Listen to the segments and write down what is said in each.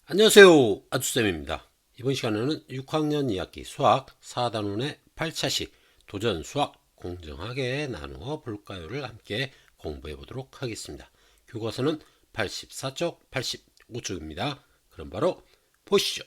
안녕하세요. 아주쌤입니다. 이번 시간에는 6학년 2학기 수학 4단원의 8차식 도전 수학 공정하게 나누어 볼까요를 함께 공부해 보도록 하겠습니다. 교과서는 84쪽, 85쪽입니다. 그럼 바로 보시죠.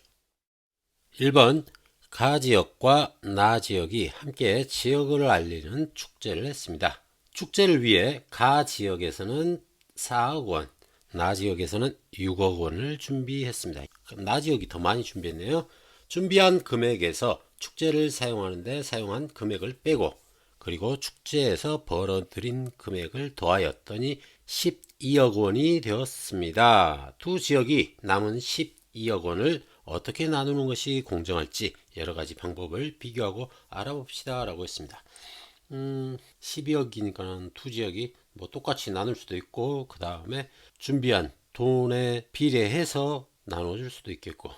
1번 가지역과 나지역이 함께 지역을 알리는 축제를 했습니다. 축제를 위해 가지역에서는 4억 원, 나지역에서는 6억 원을 준비했습니다. 그럼 나지역이 더 많이 준비했네요. 준비한 금액에서 축제를 사용하는데 사용한 금액을 빼고 그리고 축제에서 벌어들인 금액을 더하였더니 12억 원이 되었습니다. 두 지역이 남은 12억 원을 어떻게 나누는 것이 공정할지 여러 가지 방법을 비교하고 알아봅시다 라고 했습니다. 12억이니까 두 지역이 뭐 똑같이 나눌 수도 있고 그 다음에 준비한 돈에 비례해서 나눠줄 수도 있겠고,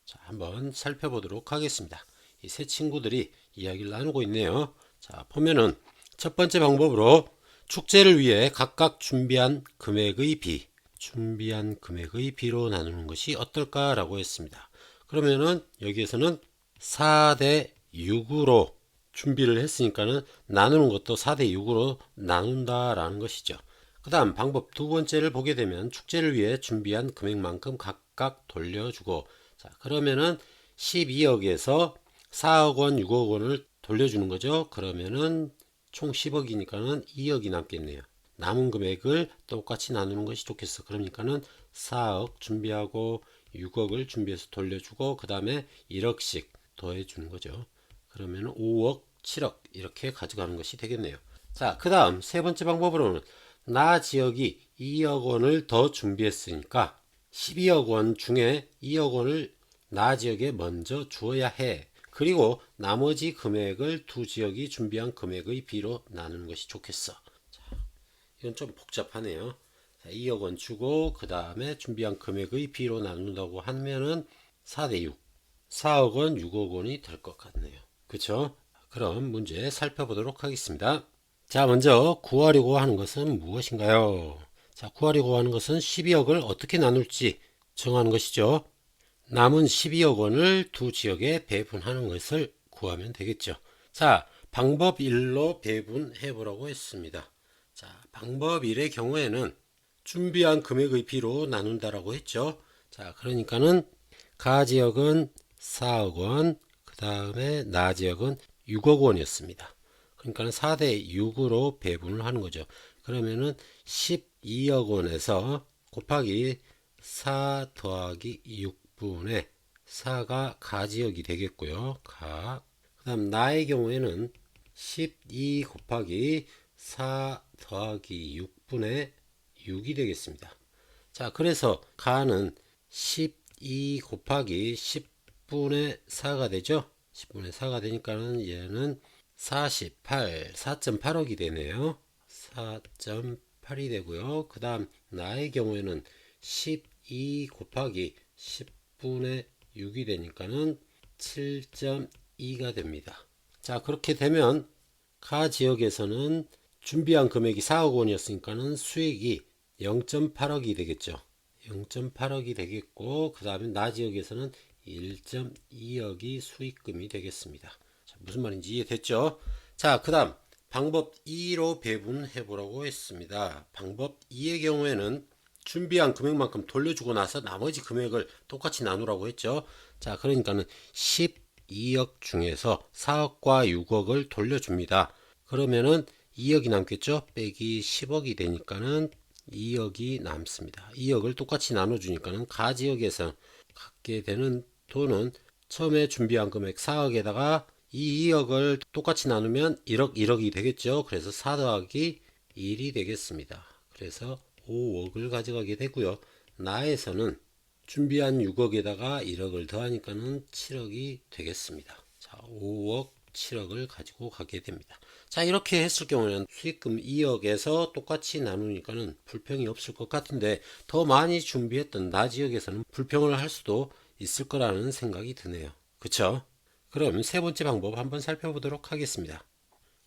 자 한번 살펴보도록 하겠습니다. 이 세 친구들이 이야기를 나누고 있네요. 자 보면은 첫 번째 방법으로 축제를 위해 각각 준비한 금액의 비로 나누는 것이 어떨까라고 했습니다. 그러면은 여기에서는 4대 6으로 준비를 했으니까는 나누는 것도 4대 6으로 나눈다라는 것이죠. 그 다음 방법 두 번째를 보게 되면 축제를 위해 준비한 금액만큼 각각 돌려주고, 자 그러면은 12억에서 4억 원, 6억 원을 돌려주는 거죠. 그러면은 총 10억이니까는 2억이 남겠네요. 남은 금액을 똑같이 나누는 것이 좋겠어. 그러니까는 4억 준비하고 6억을 준비해서 돌려주고 그 다음에 1억씩 더해 주는 거죠. 그러면 5억, 7억 이렇게 가져가는 것이 되겠네요. 자, 그 다음 세 번째 방법으로는 나 지역이 2억 원을 더 준비했으니까 12억 원 중에 2억 원을 나 지역에 먼저 주어야 해. 그리고 나머지 금액을 두 지역이 준비한 금액의 비로 나누는 것이 좋겠어. 자, 이건 좀 복잡하네요. 자, 2억 원 주고 그 다음에 준비한 금액의 비로 나눈다고 하면은 4대 6, 4억 원, 6억 원이 될 것 같네요. 그쵸? 그럼 문제 살펴보도록 하겠습니다. 자, 먼저 구하려고 하는 것은 무엇인가요? 자, 구하려고 하는 것은 12억을 어떻게 나눌지 정하는 것이죠. 남은 12억 원을 두 지역에 배분하는 것을 구하면 되겠죠. 자, 방법 1로 배분해 보라고 했습니다. 자, 방법 1의 경우에는 준비한 금액의 비로 나눈다라고 했죠. 자, 그러니까는 가 지역은 4억 원, 그 다음에 나 지역은 6억 원이었습니다. 그러니까 4대 6으로 배분을 하는 거죠. 그러면은 12억 원에서 곱하기 4 더하기 6분의 4가 가지역이 되겠고요. 그 다음 나의 경우에는 12 곱하기 4 더하기 6분의 6이 되겠습니다. 자, 그래서 가는 12 곱하기 10분의 4가 되죠. 10분의 4가 되니까는 얘는 48, 4.8억이 되네요. 4.8이 되고요. 그 다음 나의 경우에는 12 곱하기 10분의 6이 되니까는 7.2가 됩니다. 자, 그렇게 되면 가 지역에서는 준비한 금액이 4억 원이었으니까는 수익이 0.8억이 되겠죠. 0.8억이 되겠고 그 다음에 나 지역에서는 1.2억이 수익금이 되겠습니다. 자, 무슨 말인지 이해됐죠? 자, 그 다음 방법 2로 배분해 보라고 했습니다. 방법 2의 경우에는 준비한 금액만큼 돌려주고 나서 나머지 금액을 똑같이 나누라고 했죠. 자, 그러니까는 12억 중에서 4억과 6억을 돌려줍니다. 그러면은 2억이 남겠죠? 빼기 10억이 되니까는 2억이 남습니다. 2억을 똑같이 나눠주니까는 가 지역에서 갖게 되는 돈은 처음에 준비한 금액 4억에다가 이 2억을 똑같이 나누면 1억, 1억이 되겠죠. 그래서 4 더하기 1이 되겠습니다. 그래서 5억을 가져가게 되고요. 나에서는 준비한 6억에다가 1억을 더하니까는 7억이 되겠습니다. 자, 5억, 7억을 가지고 가게 됩니다. 자, 이렇게 했을 경우에는 수익금 2억에서 똑같이 나누니까는 불평이 없을 것 같은데 더 많이 준비했던 나 지역에서는 불평을 할 수도 있을 거라는 생각이 드네요. 그쵸? 그럼 세 번째 방법 한번 살펴보도록 하겠습니다.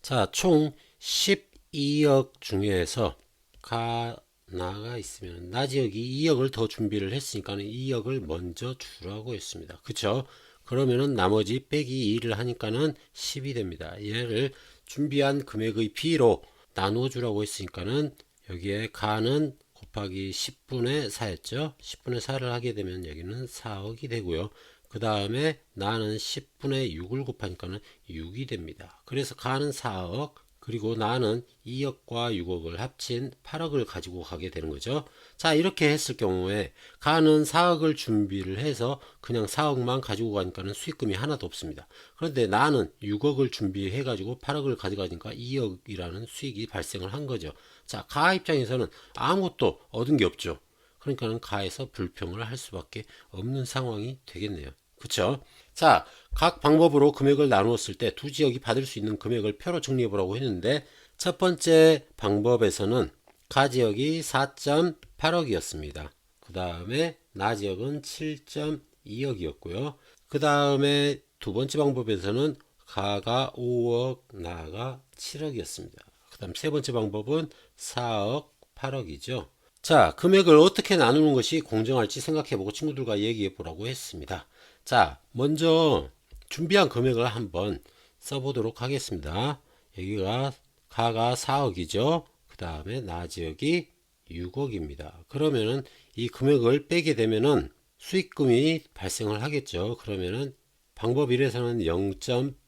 자, 총 12억 중에서 가 나가 있으면 나지역이 2억을 더 준비를 했으니까 2억을 먼저 주라고 했습니다. 그쵸? 그러면은 나머지 빼기 2를 하니까는 10이 됩니다. 얘를 준비한 금액의 B로 나누어 주라고 했으니까는 여기에 가는 곱하기 10분의 4였죠. 10분의 4를 하게 되면 여기는 4억이 되고요. 그 다음에 나는 10분의 6을 곱하니까는 6이 됩니다. 그래서 가는 4억, 그리고 나는 2억과 6억을 합친 8억을 가지고 가게 되는 거죠. 자, 이렇게 했을 경우에 가는 4억을 준비를 해서 그냥 4억만 가지고 가니까는 수익금이 하나도 없습니다. 그런데 나는 6억을 준비해 가지고 8억을 가져가니까 2억이라는 수익이 발생을 한 거죠. 자, 가 입장에서는 아무것도 얻은 게 없죠. 그러니까는 가에서 불평을 할 수밖에 없는 상황이 되겠네요. 그쵸? 자, 각 방법으로 금액을 나누었을 때 두 지역이 받을 수 있는 금액을 표로 정리해 보라고 했는데, 첫 번째 방법에서는 가 지역이 4.8억이었습니다. 그 다음에 나 지역은 7.2억이었고요. 그 다음에 두 번째 방법에서는 가가 5억, 나가 7억이었습니다. 그 다음 세 번째 방법은 4억, 8억이죠. 자, 금액을 어떻게 나누는 것이 공정할지 생각해보고 친구들과 얘기해보라고 했습니다. 자, 먼저 준비한 금액을 한번 써보도록 하겠습니다. 여기가 가가 4억이죠. 그 다음에 나 지역이 6억입니다. 그러면은 이 금액을 빼게 되면은 수익금이 발생을 하겠죠. 그러면은 방법 1에서는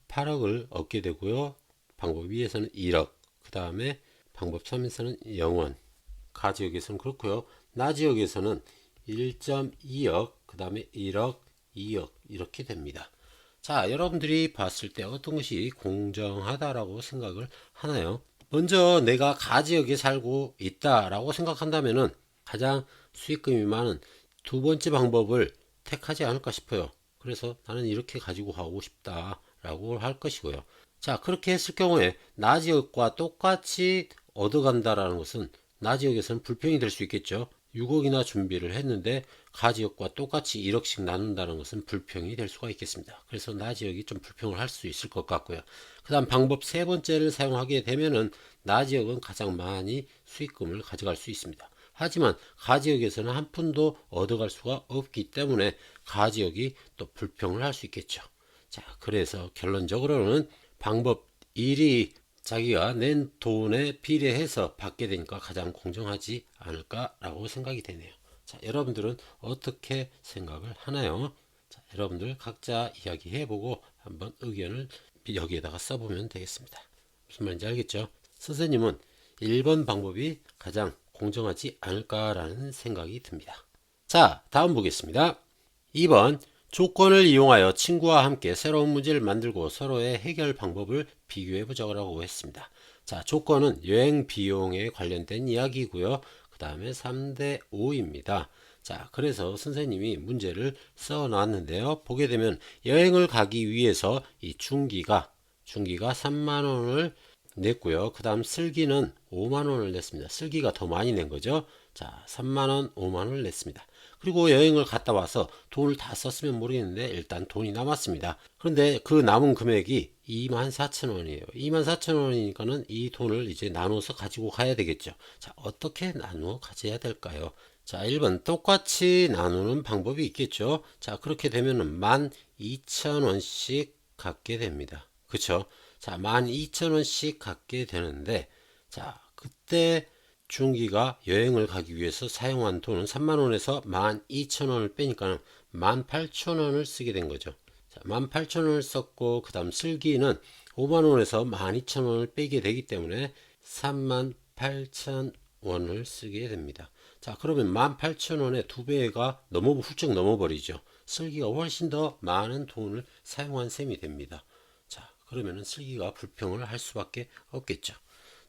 0.8억을 얻게 되고요. 방법 2에서는 1억, 그 다음에 방법 3에서는 0원. 가 지역에서는 그렇고요. 나 지역에서는 1.2억, 그 다음에 1억, 2억 이렇게 됩니다. 자, 여러분들이 봤을 때 어떤 것이 공정하다라고 생각을 하나요? 먼저 내가 가 지역에 살고 있다라고 생각한다면은 가장 수익금이 많은 두 번째 방법을 택하지 않을까 싶어요. 그래서 나는 이렇게 가지고 가고 싶다라고 할 것이고요. 자, 그렇게 했을 경우에 나 지역과 똑같이 얻어간다라는 것은 나 지역에서는 불평이 될 수 있겠죠. 6억이나 준비를 했는데 가 지역과 똑같이 1억씩 나눈다는 것은 불평이 될 수가 있겠습니다. 그래서 나 지역이 좀 불평을 할 수 있을 것 같고요. 그 다음 방법 세 번째를 사용하게 되면은 나 지역은 가장 많이 수익금을 가져갈 수 있습니다. 하지만 가 지역에서는 한 푼도 얻어갈 수가 없기 때문에 가 지역이 또 불평을 할 수 있겠죠. 자, 그래서 결론적으로는 방법 1이 자기가 낸 돈에 비례해서 받게 되니까 가장 공정하지 않을까라고 생각이 되네요. 자, 여러분들은 어떻게 생각을 하나요? 자, 여러분들 각자 이야기해보고 한번 의견을 여기에다가 써보면 되겠습니다. 무슨 말인지 알겠죠? 선생님은 1번 방법이 가장 공정하지 않을까라는 생각이 듭니다. 자, 다음 보겠습니다. 2번 조건을 이용하여 친구와 함께 새로운 문제를 만들고 서로의 해결 방법을 비교해 보자고 했습니다. 자, 조건은 여행 비용에 관련된 이야기고요. 그 다음에 3대 5입니다. 자, 그래서 선생님이 문제를 써 놨는데요. 보게 되면 여행을 가기 위해서 이 중기가 3만 원을 냈고요. 그 다음 슬기는 5만 원을 냈습니다. 슬기가 더 많이 낸 거죠. 자, 3만 원, 5만 원을 냈습니다. 그리고 여행을 갔다 와서 돈을 다 썼으면 모르겠는데 일단 돈이 남았습니다. 그런데 그 남은 금액이 24,000원이에요. 24,000원이니까는 이 돈을 이제 나눠서 가지고 가야 되겠죠. 자, 어떻게 나누어 가져야 될까요? 자, 1번 똑같이 나누는 방법이 있겠죠. 자, 그렇게 되면은 12,000원씩 갖게 됩니다. 그쵸? 자, 12,000원씩 갖게 되는데, 자, 그때 중기가 여행을 가기 위해서 사용한 돈은 3만원에서 12,000원을 빼니까 18,000원을 쓰게 된 거죠. 자, 18,000원을 썼고, 그 다음 슬기는 5만원에서 12,000원을 빼게 되기 때문에 38,000원을 쓰게 됩니다. 자, 그러면 18,000원의 두 배가 훌쩍 넘어버리죠. 슬기가 훨씬 더 많은 돈을 사용한 셈이 됩니다. 자, 그러면은 슬기가 불평을 할 수밖에 없겠죠.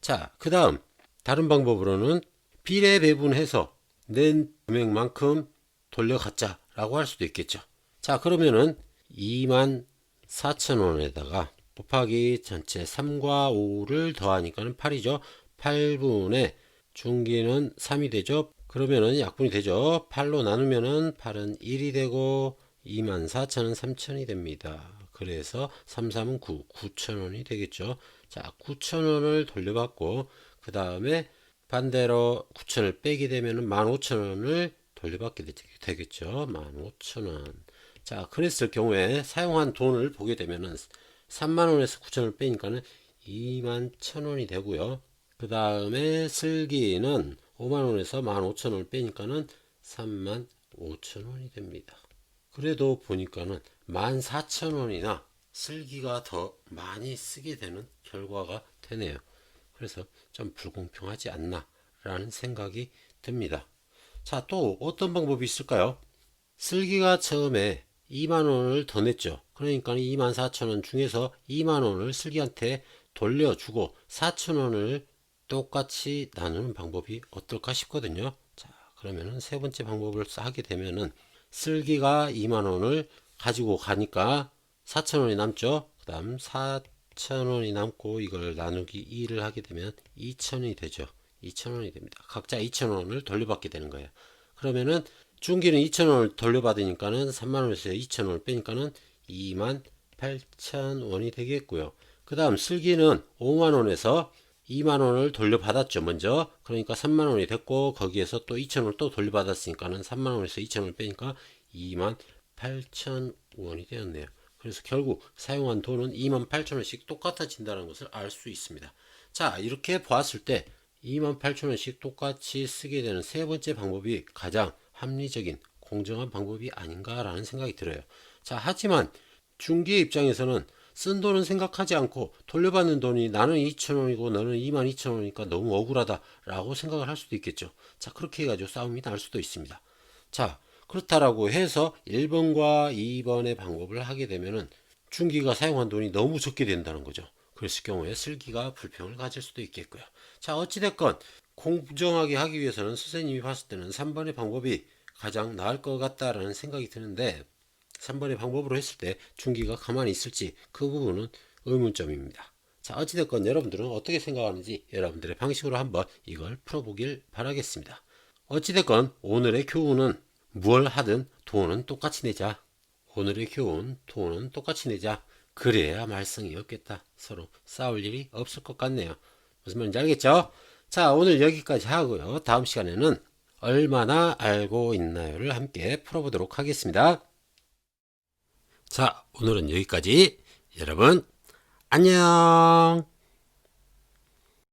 자, 그 다음 다른 방법으로는 비례 배분해서 낸 금액만큼 돌려갖자라고 할 수도 있겠죠. 자, 그러면은 24,000원에다가 곱하기 전체 3과 5를 더하니까는 8이죠. 8분의 중기는 3이 되죠. 그러면은 약분이 되죠. 8로 나누면은 8은 1이 되고 24,000은 3,000이 됩니다. 그래서 3, 3은 9, 9,000원이 되겠죠. 자, 9,000원을 돌려받고 그 다음에 반대로 9천을 빼게 되면 15,000원을 돌려받게 되겠죠. 15,000원. 자, 그랬을 경우에 사용한 돈을 보게 되면은 3만원에서 9천을 빼니까는 21,000원이 되고요. 그 다음에 슬기는 5만원에서 15,000원을 빼니까는 35,000원이 됩니다. 그래도 보니까는 14,000원이나 슬기가 더 많이 쓰게 되는 결과가 되네요. 그래서 좀 불공평하지 않나 라는 생각이 듭니다. 자, 또 어떤 방법이 있을까요? 슬기가 처음에 2만원을 더 냈죠. 그러니까 24,000원 중에서 2만원을 슬기한테 돌려주고 4,000원을 똑같이 나누는 방법이 어떨까 싶거든요. 자, 그러면은 세 번째 방법을 하게 되면은 슬기가 2만원을 가지고 가니까 4,000원이 남죠. 그 다음 4,000원이 남고 이걸 나누기 2를 하게 되면 2,000원이 되죠. 2,000원이 됩니다. 각자 2,000원을 돌려받게 되는 거예요. 그러면은 중기는 2,000원을 돌려받으니까는 3만원에서 2,000원을 빼니까는 28,000원이 되겠고요. 그 다음 슬기는 5만원에서 2만원을 돌려받았죠. 먼저. 그러니까 3만원이 됐고 거기에서 또 2,000원을 또 돌려받았으니까는 3만원에서 2,000원을 빼니까 28,000원이 되었네요. 그래서 결국 사용한 돈은 28,000원씩 똑같아진다는 것을 알 수 있습니다. 자, 이렇게 보았을 때 28,000원씩 똑같이 쓰게 되는 세 번째 방법이 가장 합리적인 공정한 방법이 아닌가라는 생각이 들어요. 자, 하지만 중개의 입장에서는 쓴 돈은 생각하지 않고 돌려받는 돈이 나는 2,000원이고 너는 22,000원이니까 너무 억울하다라고 생각을 할 수도 있겠죠. 자, 그렇게 해가지고 싸움이 날 수도 있습니다. 자, 그렇다라고 해서 1번과 2번의 방법을 하게 되면은 중기가 사용한 돈이 너무 적게 된다는 거죠. 그랬을 경우에 슬기가 불평을 가질 수도 있겠고요. 자, 어찌됐건 공정하게 하기 위해서는 선생님이 봤을 때는 3번의 방법이 가장 나을 것 같다라는 생각이 드는데 3번의 방법으로 했을 때 중기가 가만히 있을지 그 부분은 의문점입니다. 자, 어찌됐건 여러분들은 어떻게 생각하는지 여러분들의 방식으로 한번 이걸 풀어보길 바라겠습니다. 어찌됐건 오늘의 교훈은 뭘 하든 돈은 똑같이 내자. 오늘의 교훈, 돈은 똑같이 내자. 그래야 말썽이 없겠다. 서로 싸울 일이 없을 것 같네요. 무슨 말인지 알겠죠? 자, 오늘 여기까지 하고요. 다음 시간에는 얼마나 알고 있나요를 함께 풀어보도록 하겠습니다. 자, 오늘은 여기까지. 여러분, 안녕!